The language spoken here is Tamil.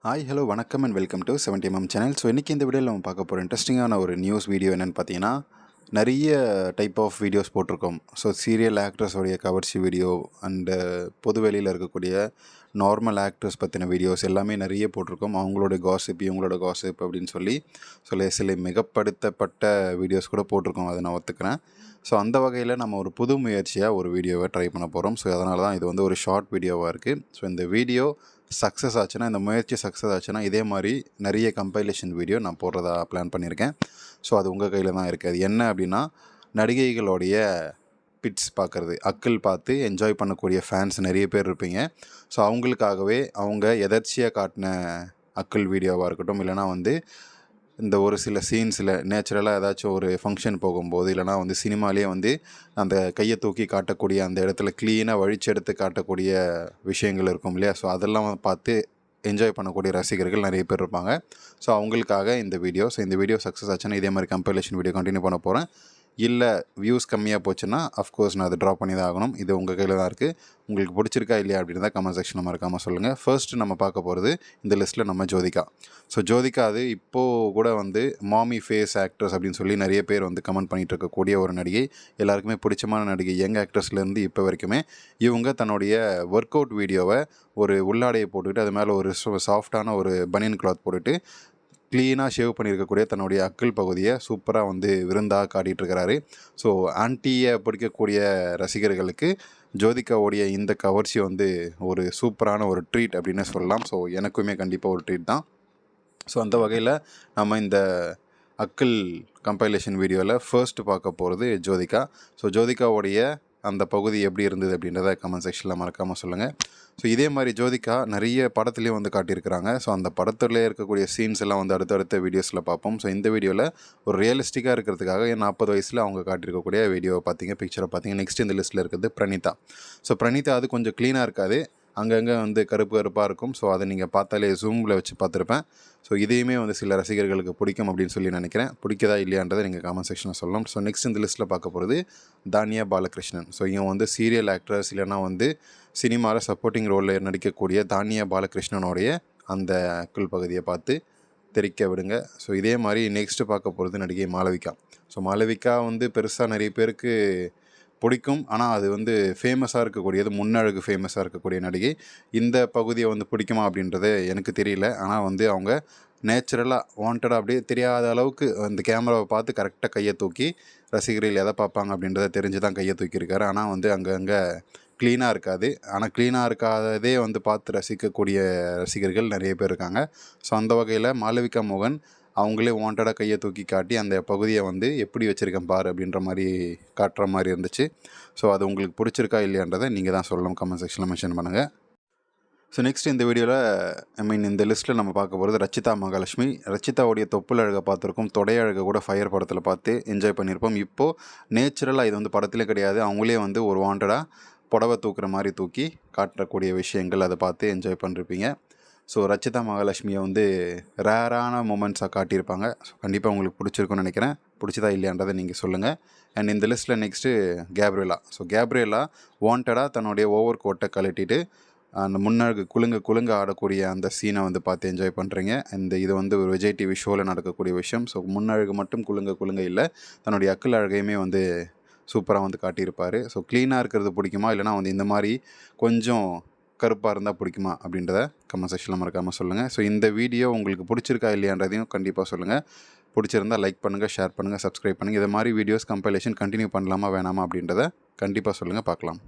ஹாய் ஹலோ வணக்கம் and welcome to 70mm channel. So இன்றைக்கி இந்த வீடியோவில் நம்ம பார்க்க போகிற இன்ட்ரெஸ்டிங்கான ஒரு நியூஸ் வீடியோ என்னென்னு பார்த்தீங்கன்னா, நிறைய டைப் ஆஃப் வீடியோஸ் போட்டிருக்கோம். ஸோ சீரியல் ஆக்ட்ரஸோடைய கவர்ச்சி வீடியோ அண்டு பொது வெளியில் இருக்கக்கூடிய நார்மல் ஆக்ட்ரஸ் பற்றின வீடியோஸ் எல்லாமே நிறைய போட்டிருக்கோம். அவங்களோட காசிப் இவங்களோட காசிப் அப்படின்னு சொல்லி சில மிகப்படுத்தப்பட்ட வீடியோஸ் கூட போட்டிருக்கோம். அதை நான் ஒத்துக்கிறேன். ஸோ அந்த வகையில் நம்ம ஒரு புது முயற்சியாக ஒரு வீடியோவை ட்ரை பண்ண போகிறோம். ஸோ அதனால தான் இது வந்து ஒரு ஷார்ட் வீடியோவாக இருக்குது. ஸோ இந்த வீடியோ சக்ஸஸ் ஆச்சுன்னா, இந்த முயற்சி சக்ஸஸ் ஆச்சுன்னா இதே மாதிரி நிறைய கம்பைலேஷன் வீடியோ நான் போடுறதா பிளான் பண்ணியிருக்கேன். ஸோ அது உங்கள் கையில் தான் இருக்குது. அது என்ன அப்படின்னா, நடிகைகளுடைய பிட்ஸ் பார்க்குறது, அக்கிள் பார்த்து என்ஜாய் பண்ணக்கூடிய ஃபேன்ஸ் நிறைய பேர் இருப்பீங்க. ஸோ அவங்களுக்காகவே அவங்க எதர்ச்சியாக காட்டின அக்கிள் வீடியோவாக இருக்கட்டும், இல்லைனா வந்து இந்த ஒரு சில சீன்ஸில் நேச்சுரலாக ஏதாச்சும் ஒரு ஃபங்க்ஷன் போகும்போது, இல்லைனா வந்து சினிமாலேயே வந்து அந்த கையை தூக்கி காட்டக்கூடிய அந்த இடத்துல க்ளீனாக வழிச்செடுத்து காட்டக்கூடிய விஷயங்கள் இருக்கும் இல்லையா? ஸோ அதெல்லாம் பார்த்து என்ஜாய் பண்ணக்கூடிய ரசிகர்கள் நிறைய பேர் இருப்பாங்க. ஸோ அவங்களுக்காக இந்த வீடியோ. ஸோ இந்த வீடியோ சக்ஸஸ் ஆச்சுன்னா இதே மாதிரி கம்பைலேஷன் வீடியோ கண்டினியூ பண்ண போகிறேன். இல்லை வியூஸ் கம்மியாக போச்சுன்னா அஃப்கோர்ஸ் நான் அதை ட்ராப் பண்ணி தான் ஆகணும். இது உங்கள் கையில் தான் இருக்குது. உங்களுக்கு பிடிச்சிருக்கா இல்லையா அப்படின்னு தான் கமெண்ட் செக்ஷனில் மறக்காமல் சொல்லுங்கள். ஃபர்ஸ்ட்டு நம்ம பார்க்க போகிறது இந்த லிஸ்ட்டில் நம்ம ஜோதிகா. ஸோ ஜோதிகா அது இப்போது கூட வந்து மாமி ஃபேஸ் ஆக்ட்ரஸ் அப்படின்னு சொல்லி நிறைய பேர் வந்து கமெண்ட் பண்ணிகிட்டு இருக்கக்கூடிய ஒரு நடிகை. எல்லாருக்குமே பிடிச்சமான நடிகை. யங் ஆக்ட்ரஸ்லேருந்து இப்போ வரைக்குமே இவங்க தன்னுடைய ஒர்க் அவுட் வீடியோவை ஒரு உள்ளாடையை போட்டுக்கிட்டு அது மேலே ஒரு சாஃப்டான ஒரு பனியன் கிளாத் போட்டுட்டு க்ளீனாக ஷேவ் பண்ணியிருக்கக்கூடிய தன்னுடைய அக்கிள் பகுதியை சூப்பராக வந்து விருந்தாக காட்டிகிட்ருக்கிறாரு. ஸோ ஆன்ட்டியை பிடிக்கக்கூடிய ரசிகர்களுக்கு ஜோதிகாவுடைய இந்த கவர்ச்சி வந்து ஒரு சூப்பரான ஒரு ட்ரீட் அப்படின்னு சொல்லலாம். ஸோ எனக்குமே கண்டிப்பாக ஒரு ட்ரீட் தான். ஸோ அந்த வகையில் நம்ம இந்த அக்கிள் கம்பைலேஷன் வீடியோவில் ஃபர்ஸ்ட்டு பார்க்க போகிறது ஜோதிகா. ஸோ ஜோதிகாவுடைய அந்த பகுதி எப்படி இருந்தது அப்படின்றத கமெண்ட் செக்ஷனில் மறக்காமல் சொல்லுங்கள். ஸோ இதே மாதிரி ஜோதிகா நிறைய படத்துலேயும் வந்து காட்டியிருக்கிறாங்க. ஸோ அந்த படத்துலேயே இருக்கக்கூடிய சீன்ஸ் எல்லாம் வந்து அடுத்தடுத்த வீடியோஸில் பார்ப்போம். ஸோ இந்த வீடியோவில் ஒரு ரியலிஸ்டிக்காக இருக்கிறதுக்காக 40 வயசில் அவங்க காட்டியிருக்கக்கூடிய வீடியோவை பார்த்தீங்க, பிக்சரை பார்த்தீங்க. நெக்ஸ்ட் இந்த லிஸ்ட்டில் இருக்கிறது பிரணீதா. ஸோ பிரணீதா அது கொஞ்சம் க்ளீனாக இருக்காது, அங்கங்கே வந்து கருப்பு கருப்பாக இருக்கும். ஸோ அதை நீங்கள் பார்த்தாலே ஜூமில் வச்சு பார்த்துருப்பேன். ஸோ இதையுமே வந்து சில ரசிகர்களுக்கு பிடிக்கும் அப்படின்னு சொல்லி நினைக்கிறேன். பிடிக்கதா இல்லையான்றதை நீங்கள் கமெண்ட் செக்ஷனில் சொல்லலாம். ஸோ நெக்ஸ்ட் இந்த லிஸ்ட்டில் பார்க்க போகிறது தானியா பாலகிருஷ்ணன். ஸோ இவங்க வந்து சீரியல் ஆக்ட்ரஸ் இல்லைனா வந்து சினிமாவில் சப்போர்ட்டிங் ரோலில் நடிக்கக்கூடிய தானியா பாலகிருஷ்ணனுடைய அந்த அக்கிள் பகுதியை பார்த்து தெரிக்க விடுங்க. ஸோ இதே மாதிரி நெக்ஸ்ட்டு பார்க்க போகிறது நடிகை மாளவிகா. ஸோ மாளவிகா வந்து பெருசாக நிறைய பேருக்கு பிடிக்கும். ஆனால் அது வந்து ஃபேமஸாக இருக்கக்கூடியது, முன்னழகு ஃபேமஸாக இருக்கக்கூடிய நடிகை. இந்த பகுதியை வந்து பிடிக்குமா அப்படின்றது எனக்கு தெரியல. ஆனால் வந்து அவங்க நேச்சுரலாக வாண்டடாக அப்படியே தெரியாத அளவுக்கு அந்த கேமராவை பார்த்து கரெக்டாக கையை தூக்கி ரசிகர்கள் எதை பார்ப்பாங்க அப்படின்றத தெரிஞ்சு தான் கையை தூக்கியிருக்காரு. ஆனால் வந்து அங்கங்கே க்ளீனாக இருக்காது. ஆனால் க்ளீனாக இருக்காததே வந்து பார்த்து ரசிக்கக்கூடிய ரசிகர்கள் நிறைய பேர் இருக்காங்க. ஸோ அந்த வகையில் மாளவிகா மோகன் அவங்களே வாண்டடாக கையை தூக்கி காட்டி அந்த பகுதியை வந்து எப்படி வச்சுருக்கேன் பார் அப்படின்ற மாதிரி காட்டுற மாதிரி இருந்துச்சு. ஸோ அது உங்களுக்கு பிடிச்சிருக்கா இல்லையான்றதை நீங்கள் தான் சொல்லணும். கமெண்ட் செக்ஷனில் மென்ஷன் பண்ணுங்கள். ஸோ நெக்ஸ்ட் இந்த வீடியோவில் இந்த லிஸ்ட்டில் நம்ம பார்க்க போகிறது ரச்சிதா மகாலட்சுமி. ரச்சிதாவுடைய தொப்புள் அழகை பார்த்துருக்கோம், தொடை அழகை கூட ஃபயர் படத்தில் பார்த்து என்ஜாய் பண்ணியிருப்போம். இப்போது நேச்சுரலாக இது வந்து படத்திலே கிடையாது, அவங்களே வந்து ஒரு வாண்டடாக புடவை தூக்குற மாதிரி தூக்கி காட்டக்கூடிய விஷயங்கள் அதை பார்த்து என்ஜாய் பண்ணிருப்பீங்க. ஸோ ரச்சிதா மகாலட்சுமியை வந்து ரேரான மூமெண்ட்ஸாக காட்டியிருப்பாங்க. ஸோ கண்டிப்பாக உங்களுக்கு பிடிச்சிருக்குன்னு நினைக்கிறேன். பிடிச்சதா இல்லையான்றதை நீங்கள் சொல்லுங்கள். அண்ட் இந்த லிஸ்ட்டில் நெக்ஸ்ட்டு கேப்ரியலா. ஸோ கேப்ரியலா வாண்டடாக தன்னுடைய ஓவர் கோட்டை கழட்டிட்டு அந்த முன்னழகு குலுங்க ஆடக்கூடிய அந்த சீனை வந்து பார்த்து என்ஜாய் பண்ணுறீங்க. இது வந்து ஒரு விஜய் டிவி ஷோவில் நடக்கக்கூடிய விஷயம். ஸோ முன்னழகு மட்டும் குலுங்க இல்லை, தன்னுடைய அக்கிள் அழகையுமே வந்து சூப்பராக வந்து காட்டியிருப்பார். ஸோ க்ளீனாக இருக்கிறது பிடிக்குமா, இல்லைனா வந்து இந்த மாதிரி கொஞ்சம் கருப்பாக இருந்தால் பிடிக்குமா அப்படின்றத கமெண்ட் செக்ஷனில் மறக்காமல் சொல்லுங்கள். ஸோ இந்த வீடியோ உங்களுக்கு பிடிச்சிருக்கா இல்லையான்றதையும் கண்டிப்பாக சொல்லுங்கள். பிடிச்சிருந்தால் லைக் பண்ணுங்கள், ஷேர் பண்ணுங்கள், சப்ஸ்கிரைப் பண்ணுங்கள். இது மாதிரி வீடியோஸ் கம்பைலேஷன் கண்டினியூ பண்ணலாமா வேணாமா அப்படின்றத கண்டிப்பாக சொல்லுங்கள். பார்க்கலாம்.